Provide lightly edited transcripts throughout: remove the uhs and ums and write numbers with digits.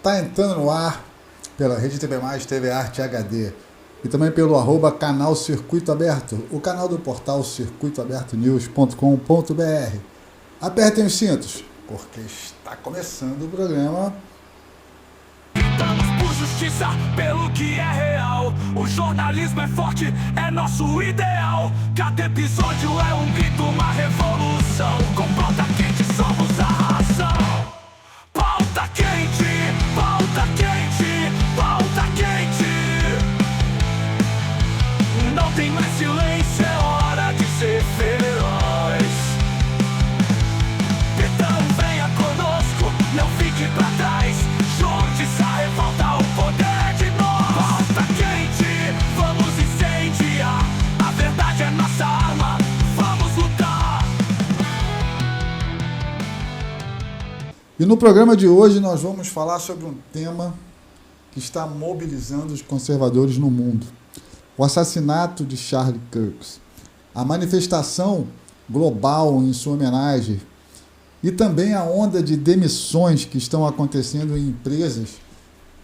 está entrando no ar pela Rede TV+, TV Arte HD e também pelo @canal Circuito Aberto, o canal do portal circuitoabertonews.com.br. Apertem os cintos, porque está começando o programa. Lutamos por justiça, pelo que é real. O jornalismo é forte, é nosso ideal. Cada episódio é um grito, uma revolução. Com pauta quente somos a razão. Pauta quente, pauta quente, pauta quente. Não tem mais silêncio, é hora de ser feroz. Então venha conosco, não fique pra trás. Junte-se a revolta, o poder de nós. Pauta quente, vamos incendiar. A verdade é nossa arma, vamos lutar. E no programa de hoje nós vamos falar sobre um tema que está mobilizando os conservadores no mundo: o assassinato de Charlie Kirk, a manifestação global em sua homenagem e também a onda de demissões que estão acontecendo em empresas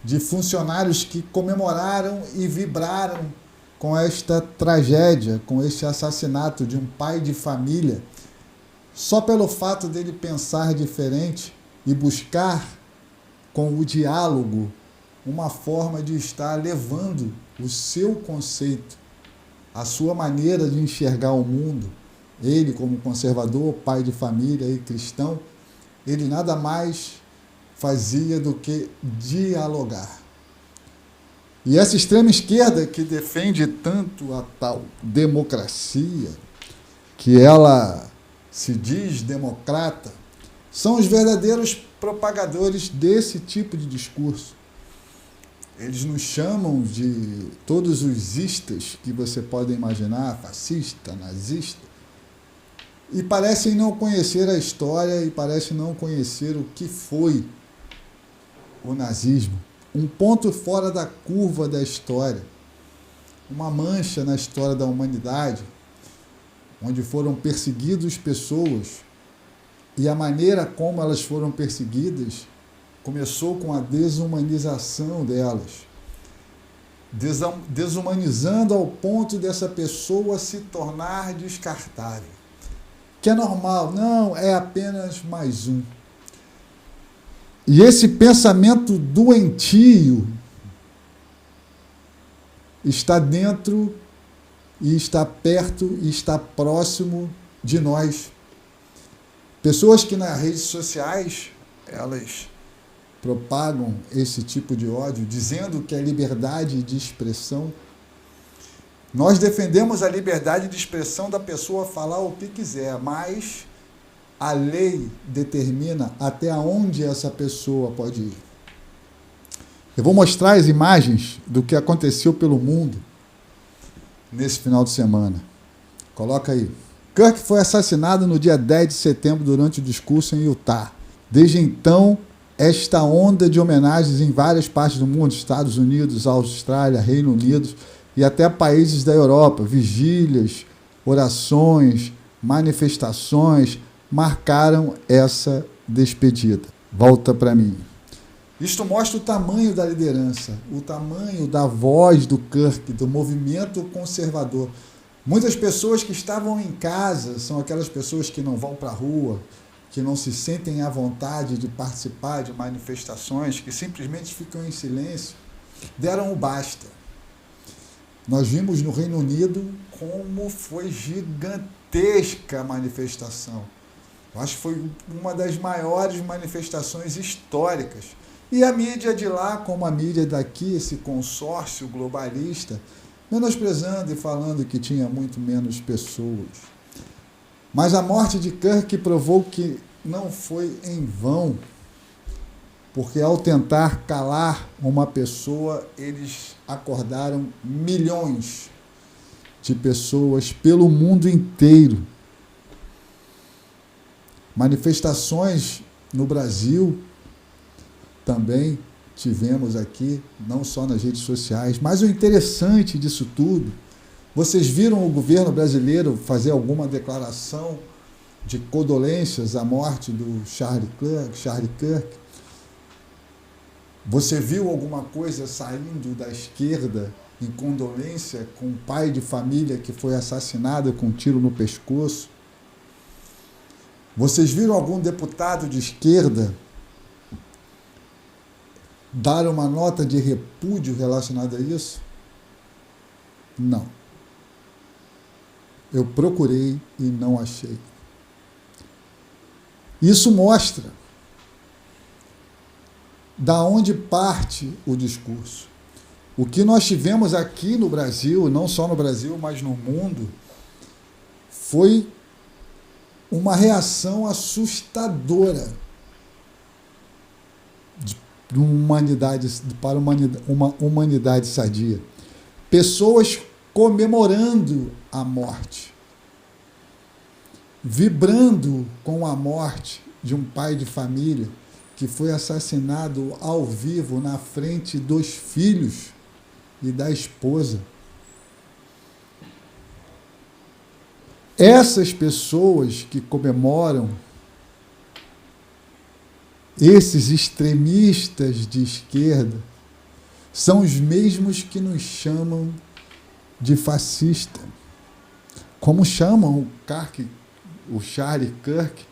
de funcionários que comemoraram e vibraram com esta tragédia, com este assassinato de um pai de família, só pelo fato dele pensar diferente e buscar com o diálogo uma forma de estar levando o seu conceito, a sua maneira de enxergar o mundo. Ele, como conservador, pai de família e cristão, ele nada mais fazia do que dialogar. E essa extrema esquerda que defende tanto a tal democracia, que ela se diz democrata, são os verdadeiros propagadores desse tipo de discurso. Eles nos chamam de todos os istas que você pode imaginar, fascista, nazista, e parecem não conhecer a história e parecem não conhecer o que foi o nazismo. Um ponto fora da curva da história, uma mancha na história da humanidade, onde foram perseguidas pessoas, e a maneira como elas foram perseguidas começou com a desumanização delas, desumanizando ao ponto dessa pessoa se tornar descartável. Que é normal, não, é apenas mais um. E esse pensamento doentio está dentro e está perto e está próximo de nós. Pessoas que nas redes sociais, elas propagam esse tipo de ódio, dizendo que é liberdade de expressão. Nós defendemos a liberdade de expressão da pessoa falar o que quiser, mas a lei determina até onde essa pessoa pode ir. Eu vou mostrar as imagens do que aconteceu pelo mundo nesse final de semana. Coloca aí. Kirk foi assassinado no dia 10 de setembro durante o discurso em Utah. Desde então, esta onda de homenagens em várias partes do mundo, Estados Unidos, Austrália, Reino Unido e até países da Europa, vigílias, orações, manifestações, marcaram essa despedida. Volta para mim. Isto mostra o tamanho da liderança, o tamanho da voz do Kirk, do movimento conservador. Muitas pessoas que estavam em casa são aquelas pessoas que não vão para a rua, que não se sentem à vontade de participar de manifestações, que simplesmente ficam em silêncio, deram o basta. Nós vimos no Reino Unido como foi gigantesca a manifestação. Eu acho que foi uma das maiores manifestações históricas. E a mídia de lá, como a mídia daqui, esse consórcio globalista, menosprezando e falando que tinha muito menos pessoas. Mas a morte de Kirk provou que não foi em vão, porque ao tentar calar uma pessoa, eles acordaram milhões de pessoas pelo mundo inteiro. Manifestações no Brasil também tivemos aqui, não só nas redes sociais, mas o interessante disso tudo, vocês viram o governo brasileiro fazer alguma declaração de condolências à morte do Charlie Kirk? Você viu alguma coisa saindo da esquerda em condolência com um pai de família que foi assassinado com um tiro no pescoço? Vocês viram algum deputado de esquerda dar uma nota de repúdio relacionada a isso? Não. Eu procurei e não achei. Isso mostra da onde parte o discurso. O que nós tivemos aqui no Brasil, não só no Brasil, mas no mundo, foi uma reação assustadora para uma humanidade sadia. Pessoas comemorando a morte, vibrando com a morte de um pai de família que foi assassinado ao vivo na frente dos filhos e da esposa. Essas pessoas que comemoram, esses extremistas de esquerda, são os mesmos que nos chamam de fascista. Como chamam o Charlie Kirk,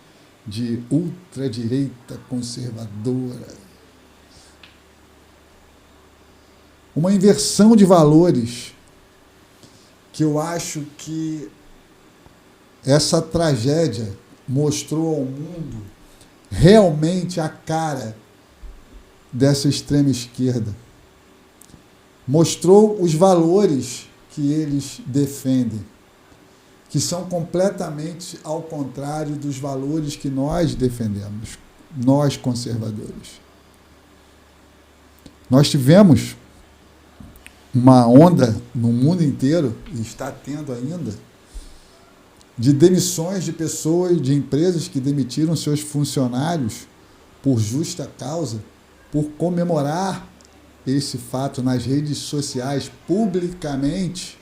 de ultradireita conservadora. Uma inversão de valores que eu acho que essa tragédia mostrou ao mundo realmente a cara dessa extrema esquerda. Mostrou os valores que eles defendem, que são completamente ao contrário dos valores que nós defendemos, nós conservadores. Nós tivemos uma onda no mundo inteiro, e está tendo ainda, de demissões de pessoas, de empresas que demitiram seus funcionários por justa causa, por comemorar esse fato nas redes sociais, publicamente.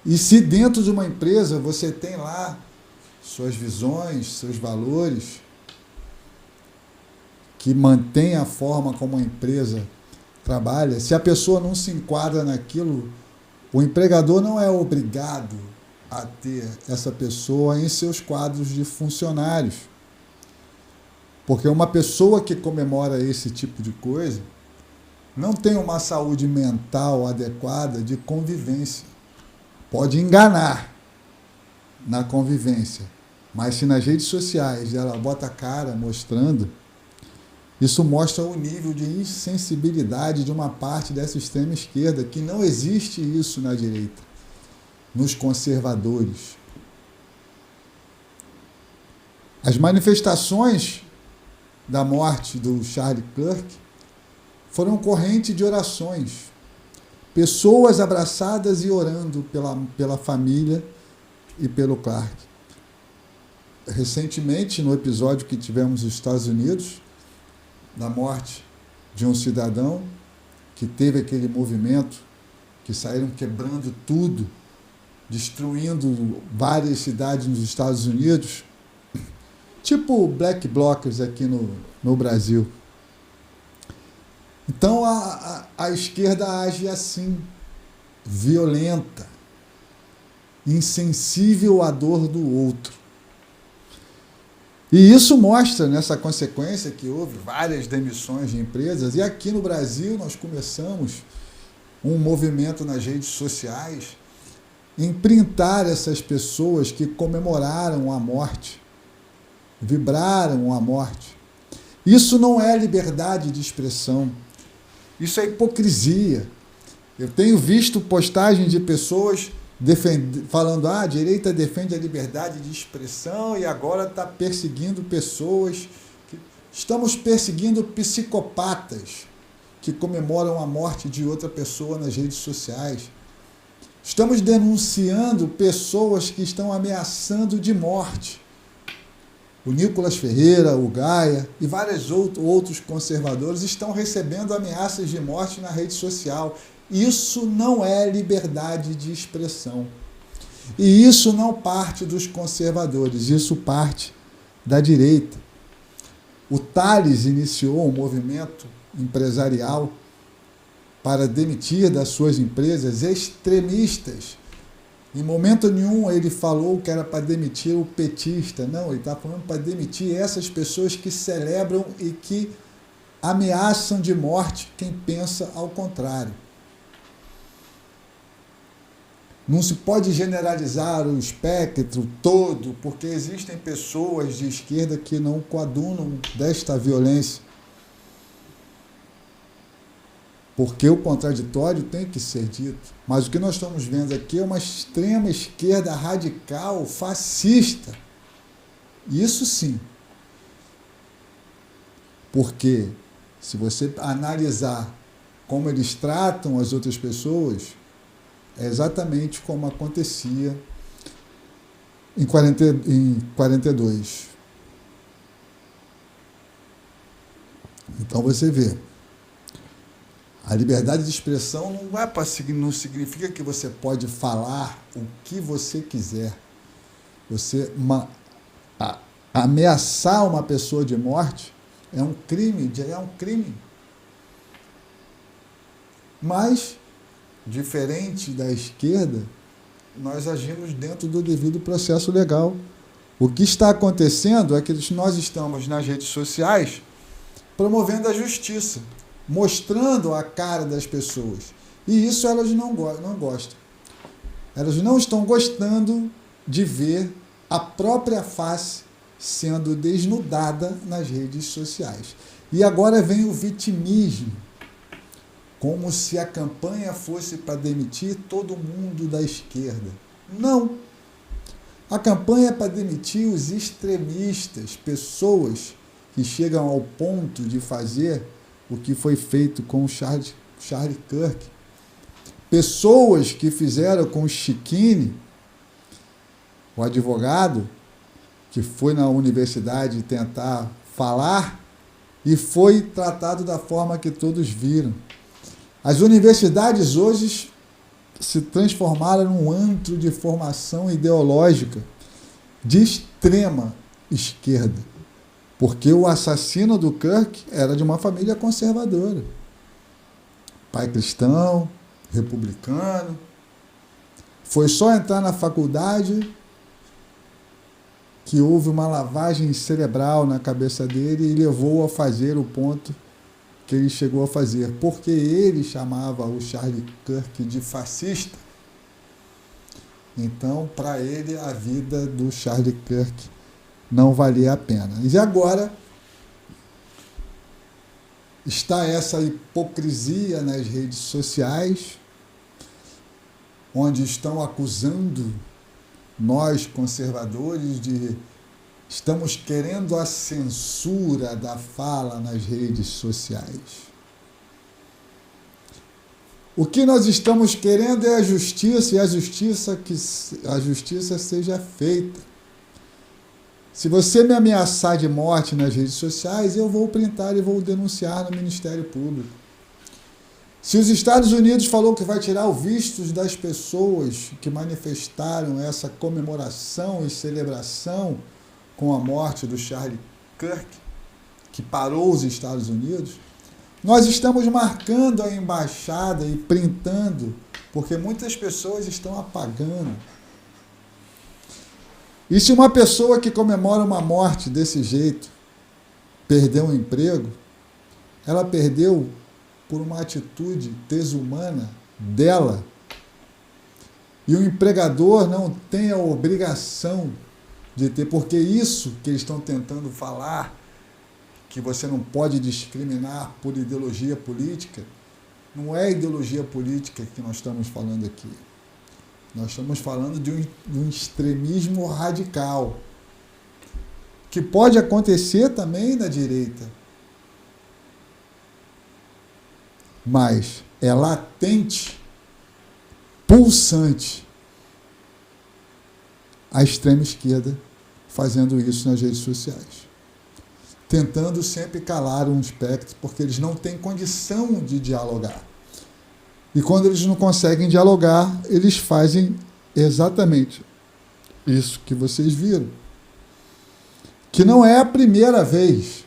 E se dentro de uma empresa você tem lá suas visões, seus valores, que mantém a forma como a empresa trabalha, se a pessoa não se enquadra naquilo, o empregador não é obrigado a ter essa pessoa em seus quadros de funcionários. Porque uma pessoa que comemora esse tipo de coisa não tem uma saúde mental adequada de convivência. Pode enganar na convivência, mas se nas redes sociais ela bota a cara mostrando, isso mostra o nível de insensibilidade de uma parte dessa extrema esquerda, que não existe isso na direita, nos conservadores. As manifestações da morte do Charlie Kirk foram corrente de orações. Pessoas abraçadas e orando pela família e pelo Clark. Recentemente, no episódio que tivemos nos Estados Unidos, da morte de um cidadão que teve aquele movimento, que saíram quebrando tudo, destruindo várias cidades nos Estados Unidos, tipo Black Blockers aqui no Brasil. Então a esquerda age assim, violenta, insensível à dor do outro. E isso mostra nessa consequência que houve várias demissões de empresas, e aqui no Brasil nós começamos um movimento nas redes sociais em printar essas pessoas que comemoraram a morte, vibraram a morte. Isso não é liberdade de expressão, isso é hipocrisia. Eu tenho visto postagens de pessoas falando, a direita defende a liberdade de expressão e agora está perseguindo pessoas. Estamos perseguindo psicopatas que comemoram a morte de outra pessoa nas redes sociais. Estamos denunciando pessoas que estão ameaçando de morte. O Nicolas Ferreira, o Gaia e vários outros conservadores estão recebendo ameaças de morte na rede social. Isso não é liberdade de expressão. E isso não parte dos conservadores, isso parte da direita. O Tales iniciou um movimento empresarial para demitir das suas empresas extremistas. Em momento nenhum ele falou que era para demitir o petista. Não, ele está falando para demitir essas pessoas que celebram e que ameaçam de morte quem pensa ao contrário. Não se pode generalizar o espectro todo, porque existem pessoas de esquerda que não coadunam desta violência. Porque o contraditório tem que ser dito. Mas o que nós estamos vendo aqui é uma extrema esquerda radical, fascista. Isso sim. Porque se você analisar como eles tratam as outras pessoas, é exatamente como acontecia em 42. Então você vê, a liberdade de expressão não significa que você pode falar o que você quiser. Você ameaçar uma pessoa de morte é um crime, Mas, diferente da esquerda, nós agimos dentro do devido processo legal. O que está acontecendo é que nós estamos nas redes sociais promovendo a justiça, mostrando a cara das pessoas. E isso elas não gostam. Elas não estão gostando de ver a própria face sendo desnudada nas redes sociais. E agora vem o vitimismo, como se a campanha fosse para demitir todo mundo da esquerda. Não. A campanha é para demitir os extremistas, pessoas que chegam ao ponto de fazer o que foi feito com o Charlie Kirk. Pessoas que fizeram com o Chiquini, o advogado, que foi na universidade tentar falar e foi tratado da forma que todos viram. As universidades hoje se transformaram num antro de formação ideológica de extrema esquerda, porque o assassino do Kirk era de uma família conservadora. Pai cristão, republicano. Foi só entrar na faculdade que houve uma lavagem cerebral na cabeça dele e levou a fazer o ponto que ele chegou a fazer, porque ele chamava o Charlie Kirk de fascista. Então, para ele, a vida do Charlie Kirk não valia a pena. E agora está essa hipocrisia nas redes sociais, onde estão acusando nós, conservadores, de estamos querendo a censura da fala nas redes sociais. O que nós estamos querendo é a justiça, e a justiça seja feita. Se você me ameaçar de morte nas redes sociais, eu vou printar e vou denunciar no Ministério Público. Se os Estados Unidos falou que vai tirar o visto das pessoas que manifestaram essa comemoração e celebração com a morte do Charlie Kirk, que parou os Estados Unidos, nós estamos marcando a embaixada e printando, porque muitas pessoas estão apagando. E se uma pessoa que comemora uma morte desse jeito perdeu um emprego, ela perdeu por uma atitude desumana dela, e o empregador não tem a obrigação de ter, porque isso que eles estão tentando falar, que você não pode discriminar por ideologia política, não é ideologia política que nós estamos falando aqui. Nós estamos falando de um extremismo radical, que pode acontecer também na direita, mas é latente, pulsante, a extrema esquerda fazendo isso nas redes sociais, tentando sempre calar um espectro, porque eles não têm condição de dialogar. E quando eles não conseguem dialogar, eles fazem exatamente isso que vocês viram. Que não é a primeira vez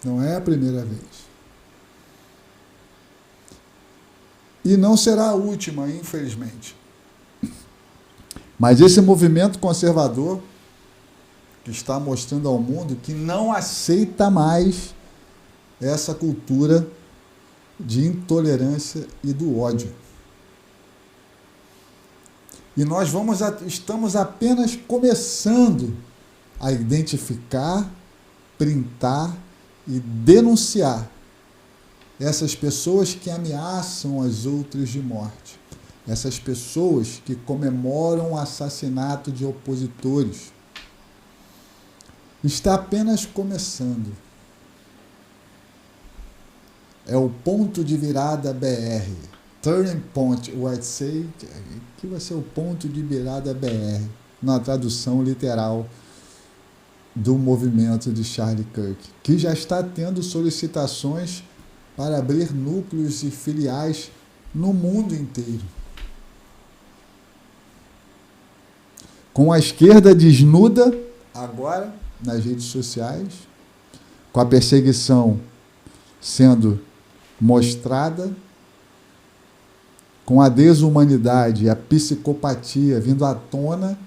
Não é a primeira vez. E não será a última, infelizmente. Mas esse movimento conservador que está mostrando ao mundo que não aceita mais essa cultura de intolerância e do ódio. E nós estamos apenas começando a identificar, printar e denunciar essas pessoas que ameaçam as outras de morte, essas pessoas que comemoram o assassinato de opositores. Está apenas começando. É o ponto de virada BR. Turning Point USA, que vai ser o ponto de virada BR, na tradução literal do movimento de Charlie Kirk, que já está tendo solicitações para abrir núcleos e filiais no mundo inteiro. Com a esquerda desnuda, agora, nas redes sociais, com a perseguição sendo mostrada, com a desumanidade e a psicopatia vindo à tona.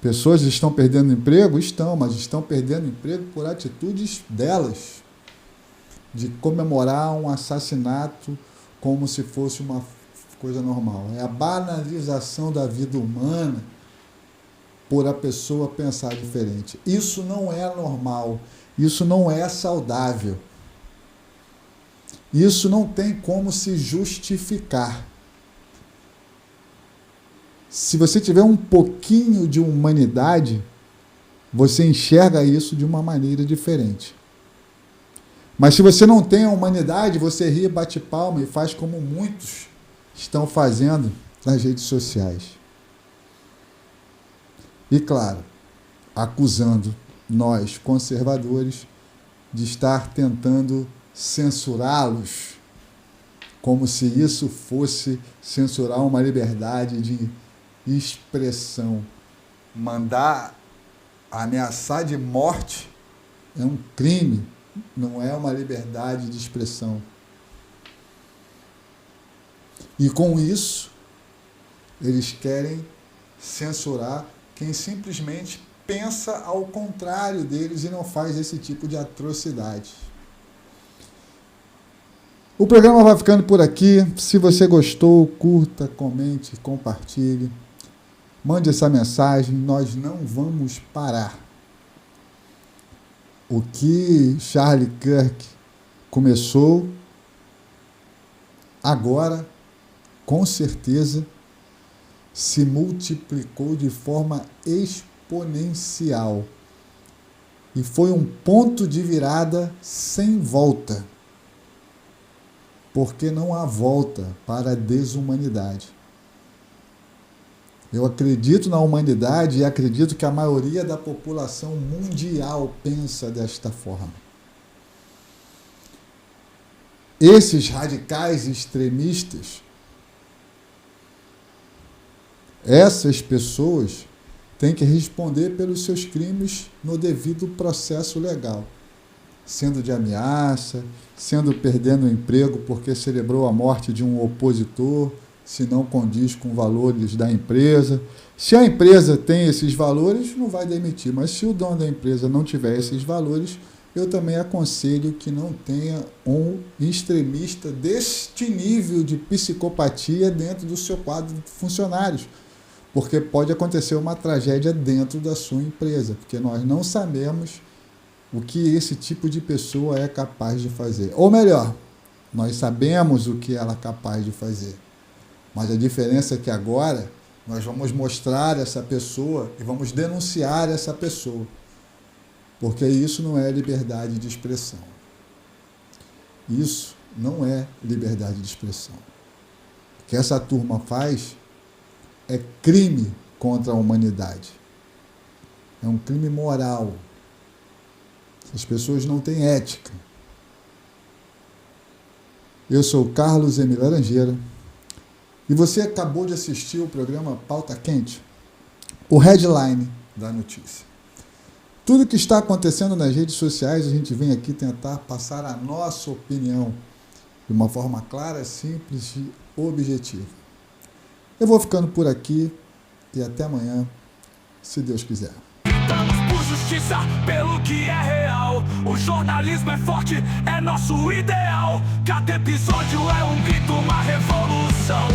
Pessoas estão perdendo emprego? Estão, mas estão perdendo emprego por atitudes delas, de comemorar um assassinato como se fosse uma coisa normal. É a banalização da vida humana por a pessoa pensar diferente. Isso não é normal, isso não é saudável. Isso não tem como se justificar. Se você tiver um pouquinho de humanidade, você enxerga isso de uma maneira diferente. Mas se você não tem a humanidade, você ri, bate palma e faz como muitos estão fazendo nas redes sociais. E claro, acusando nós, conservadores, de estar tentando censurá-los, como se isso fosse censurar uma liberdade de expressão. Mandar ameaçar de morte é um crime, não é uma liberdade de expressão. E com isso, eles querem censurar quem simplesmente pensa ao contrário deles e não faz esse tipo de atrocidade. O programa vai ficando por aqui. Se você gostou, curta, comente, compartilhe. Mande essa mensagem. Nós não vamos parar. O que Charlie Kirk começou, agora, com certeza, se multiplicou de forma exponencial. E foi um ponto de virada sem volta. Porque não há volta para a desumanidade. Eu acredito na humanidade e acredito que a maioria da população mundial pensa desta forma. Esses radicais extremistas, essas pessoas têm que responder pelos seus crimes no devido processo legal. Sendo de ameaça, sendo perdendo o emprego porque celebrou a morte de um opositor, se não condiz com valores da empresa. Se a empresa tem esses valores, não vai demitir, mas se o dono da empresa não tiver esses valores, eu também aconselho que não tenha um extremista deste nível de psicopatia dentro do seu quadro de funcionários, porque pode acontecer uma tragédia dentro da sua empresa, porque nós não sabemos o que esse tipo de pessoa é capaz de fazer. Ou melhor, nós sabemos o que ela é capaz de fazer. Mas a diferença é que agora nós vamos mostrar essa pessoa e vamos denunciar essa pessoa. Porque isso não é liberdade de expressão. Isso não é liberdade de expressão. O que essa turma faz é crime contra a humanidade. É um crime moral. As pessoas não têm ética. Eu sou Carlos M. Laranjeira e você acabou de assistir o programa Pauta Quente, o headline da notícia. Tudo que está acontecendo nas redes sociais, a gente vem aqui tentar passar a nossa opinião de uma forma clara, simples e objetiva. Eu vou ficando por aqui e até amanhã, se Deus quiser. Lutamos por justiça, pelo que é real. O jornalismo é forte, é nosso ideal. Cada episódio é um grito, uma revolução.